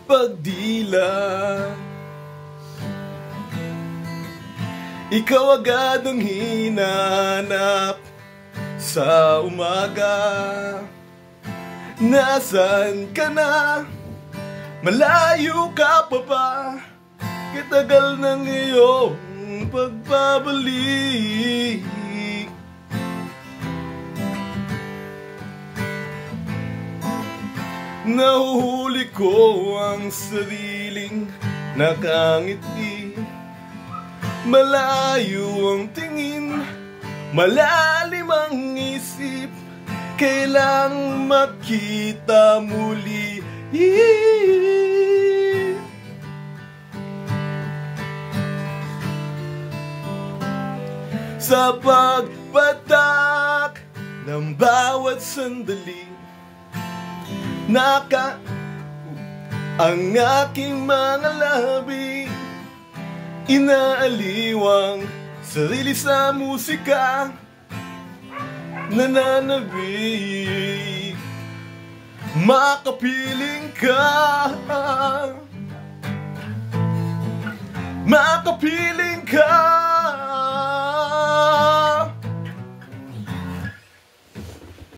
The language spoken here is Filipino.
pagdila. Ikaw agad ang hinanap sa umaga. Nasaan ka na? Malayo ka pa ba? Katagal ng iyong pagbabalik. Nahuhuli ko ang sariling nakangiti. Malayo ang tingin, malalim ang isip. Kailang makita muli. Sa pagpatak ng bawat sandali, ang aking mga labi, inaaliwang sarili sa musika, nananabik. Makapiling ka, makapiling ka.